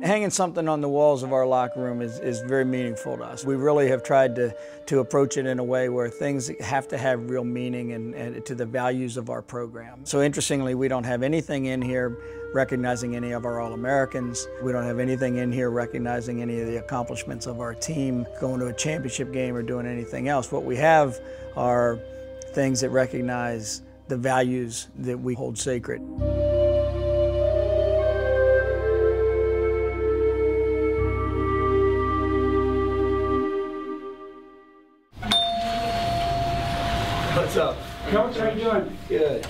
Hanging something on the walls of our locker room is very meaningful to us. We really have tried to approach it in a way where things have to have real meaning and to the values of our program. So interestingly, we don't have anything in here recognizing any of our All-Americans. We don't have anything in here recognizing any of the accomplishments of our team, going to a championship game or doing anything else. What we have are things that recognize the values that we hold sacred. What's up? Coach, how you doing? Good.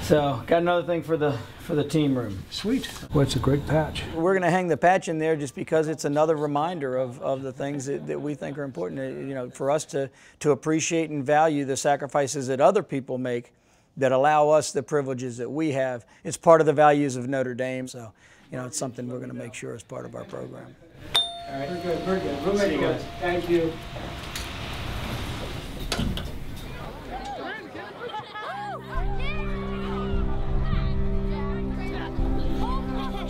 So, got another thing for the team room. Sweet. Well, it's a great patch. We're going to hang the patch in there just because it's another reminder of the things that we think are important. You know, for us to appreciate and value the sacrifices that other people make that allow us the privileges that we have. It's part of the values of Notre Dame. So, you know, it's something we're going to make sure is part of our program. All right. Very good. Very good. We'll see you guys. Thank you.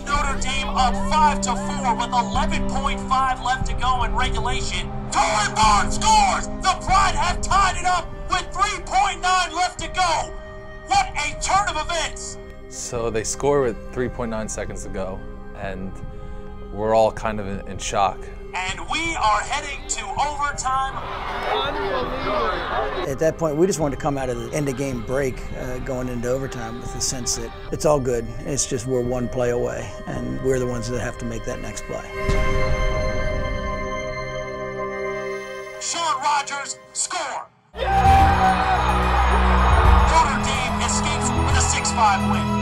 Notre Dame up 5-4 with 11.5 left to go in regulation. Torrey Barnes scores! The Pride have tied it up with 3.9 left to go. What a turn of events! So they score with 3.9 seconds to go, and we're all kind of in shock. And we are heading to overtime. At that point, we just wanted to come out of the end-of-game break going into overtime with the sense that it's all good. It's just we're one play away, and we're the ones that have to make that next play. Sean Rogers, score! Notre Dame escapes with a 6-5 win.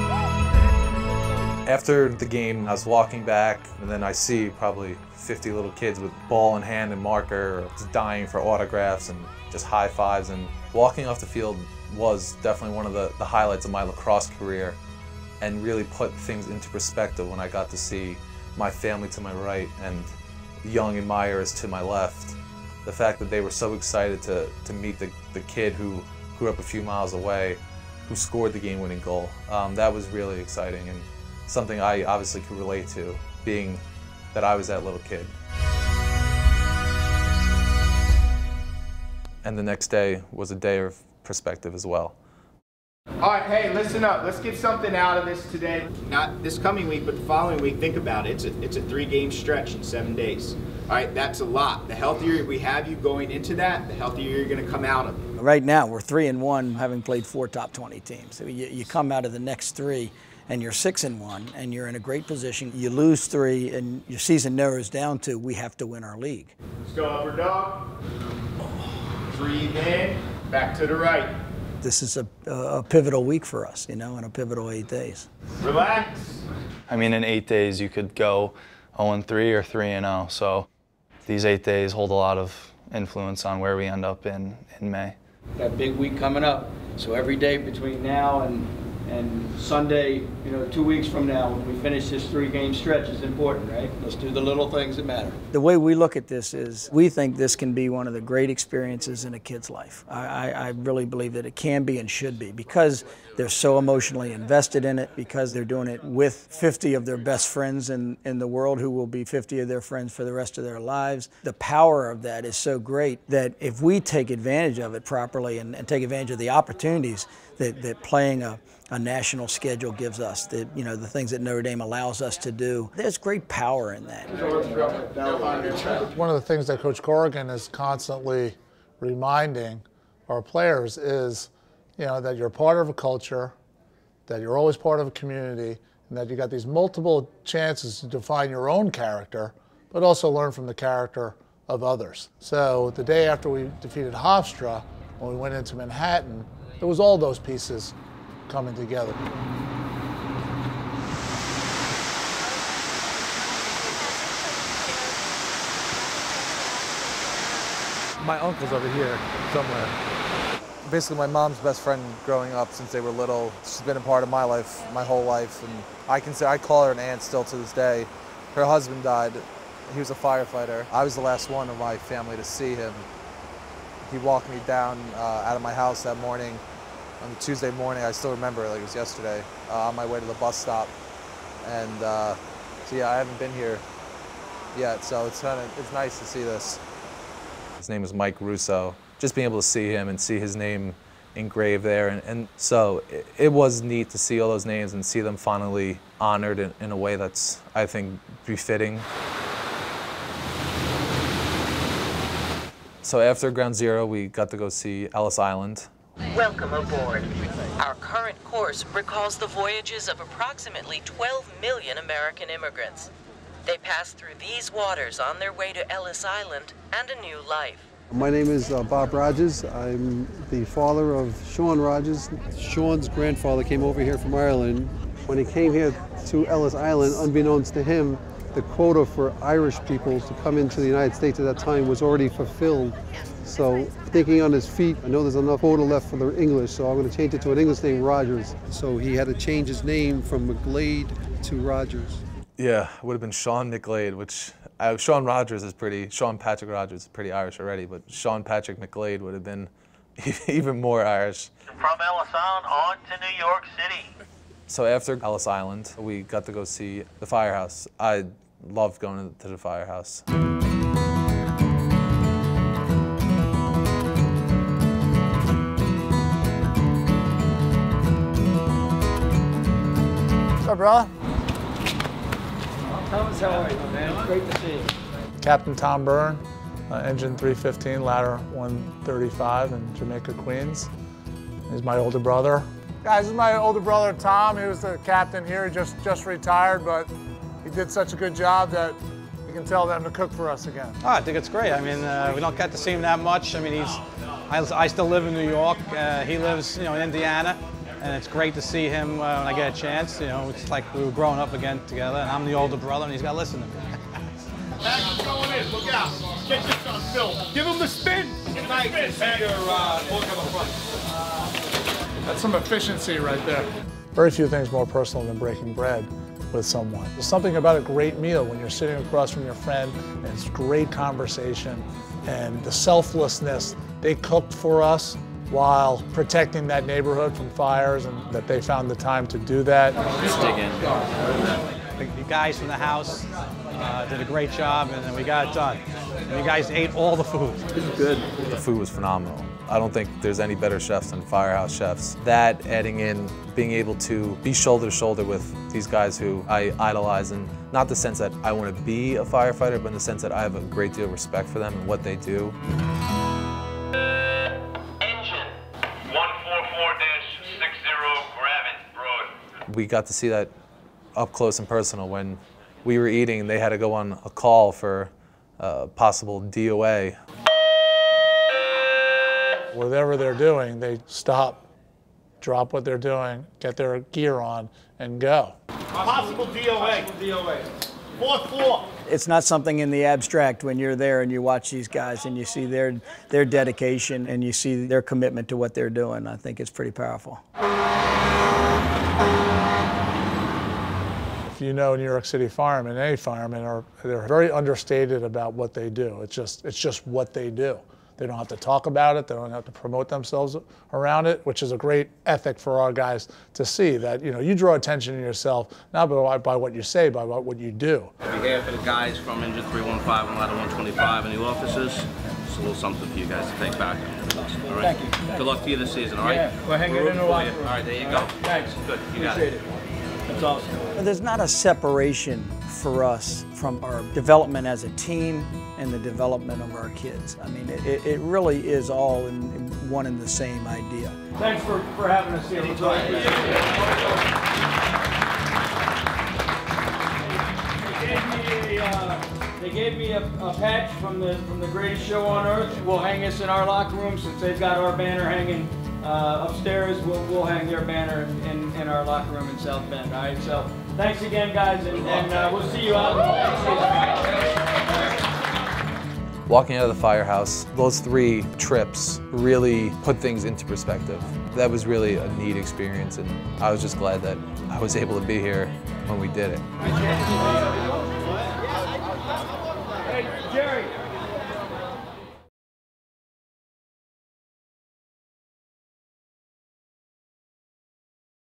After the game, I was walking back, and then I see probably 50 little kids with ball in hand and marker, just dying for autographs and just high fives. And walking off the field was definitely one of the highlights of my lacrosse career, and really put things into perspective when I got to see my family to my right and young admirers to my left. The fact that they were so excited to meet the kid who grew up a few miles away, who scored the game-winning goal, that was really exciting and something I obviously could relate to, being that I was that little kid. And the next day was a day of perspective as well. All right, hey, listen up. Let's get something out of this today. Not this coming week, but the following week. Think about it. It's a 3-game stretch in 7 days. All right, that's a lot. The healthier we have you going into that, the healthier you're going to come out of it. Right now, we're 3-1, having played 4 top 20 teams. So you come out of the next 3, and you're 6-1, and you're in a great position. You lose 3, and your season narrows down to we have to win our league. Let's go upper dog. Breathe in, back to the right. This is a pivotal week for us, you know, and a pivotal 8 days. Relax. I mean, in 8 days, you could go 0-3 or 3-0. So these 8 days hold a lot of influence on where we end up in May. That big week coming up. So every day between now and Sunday, you know, 2 weeks from now, when we finish this 3-game stretch, is important, right? Let's do the little things that matter. The way we look at this is we think this can be one of the great experiences in a kid's life. I really believe that it can be and should be, because they're so emotionally invested in it, because they're doing it with 50 of their best friends in the world who will be 50 of their friends for the rest of their lives. The power of that is so great that if we take advantage of it properly and take advantage of the opportunities that playing a national schedule gives us, the things that Notre Dame allows us to do, there's great power in that. One of the things that Coach Corrigan is constantly reminding our players is, you know, that you're part of a culture, that you're always part of a community, and that you got these multiple chances to define your own character, but also learn from the character of others. So the day after we defeated Hofstra, when we went into Manhattan, it was all those pieces coming together. My uncle's over here somewhere. Basically my mom's best friend growing up since they were little. She's been a part of my life, my whole life, and I call her an aunt still to this day. Her husband died. He was a firefighter. I was the last one of my family to see him. He walked me down out of my house that morning. On the Tuesday morning, I still remember it like it was yesterday, on my way to the bus stop. And so yeah, I haven't been here yet, so it's nice to see this. His name is Mike Russo. Just being able to see him and see his name engraved there, and so it was neat to see all those names and see them finally honored in a way that's, I think, befitting. So after Ground Zero, we got to go see Ellis Island. Welcome aboard. Our current course recalls the voyages of approximately 12 million American immigrants. They passed through these waters on their way to Ellis Island and a new life. My name is Bob Rogers. I'm the father of Sean Rogers. Sean's grandfather came over here from Ireland. When he came here to Ellis Island, unbeknownst to him, the quota for Irish people to come into the United States at that time was already fulfilled. So thinking on his feet, I know there's enough quota left for the English, so I'm going to change it to an English name, Rogers. So he had to change his name from McGlade to Rogers. Yeah, it would have been Sean McGlade, which Sean Patrick Rogers is pretty Irish already, but Sean Patrick McGlade would have been even more Irish. From Ellis Island on to New York City. So after Ellis Island, we got to go see the Firehouse. I loved going to the Firehouse. What's up, brother? Thomas, how are you, man? It's great to see you. Captain Tom Byrne, engine 315, ladder 135 in Jamaica, Queens. He's my older brother. Guys, this is my older brother, Tom. He was the captain here. He just retired, but he did such a good job that you can tell them to cook for us again. Oh, I think it's great. I mean, we don't get to see him that much. I mean, I still live in New York. He lives, in Indiana. And it's great to see him when I get a chance. It's like we were growing up again together, and I'm the older brother, and he's got to listen to me. Back going in, look out. Get this on film. Give him the spin. Nice to see your book on the front. That's some efficiency right there. Very few things more personal than breaking bread with someone. There's something about a great meal when you're sitting across from your friend, and it's great conversation, and the selflessness. They cooked for us while protecting that neighborhood from fires, and that they found the time to do that. Let's dig in. The guys from the house did a great job, and then we got it done. And you guys ate all the food. It was good. The food was phenomenal. I don't think there's any better chefs than Firehouse chefs. That, adding in being able to be shoulder to shoulder with these guys who I idolize, and not the sense that I want to be a firefighter, but in the sense that I have a great deal of respect for them and what they do. Engine 144-60 Gravit Broad. We got to see that up close and personal when we were eating and they had to go on a call for possible DOA. Whatever they're doing, they stop, drop what they're doing, get their gear on, and go. Possible DOA. 4-4. It's not something in the abstract when you're there and you watch these guys and you see their dedication and you see their commitment to what they're doing. I think it's pretty powerful. If you know New York City firemen, any firemen, they're very understated about what they do. It's just what they do. They don't have to talk about it. They don't have to promote themselves around it, which is a great ethic for our guys to see, that you draw attention to yourself, not by what you say, by what you do. On behalf of the guys from Engine 315 and Ladder 125 and the officers, it's a little something for you guys to take back. All right? Thank you. Good luck to you this season, all right? Yeah, we're hanging in the line. All right, there you go. Thanks. Good, you got Appreciate it. That's awesome. There's not a separation for us from our development as a team and the development of our kids. I mean, it really is all in one and the same idea. Thanks for having us here. They gave me a patch from the greatest show on earth. We'll hang this in our locker room since they've got our banner hanging upstairs. We'll hang their banner in our locker room in South Bend. All right. So thanks again, guys, and we'll see you out. Walking out of the Firehouse, those 3 trips really put things into perspective. That was really a neat experience, and I was just glad that I was able to be here when we did it.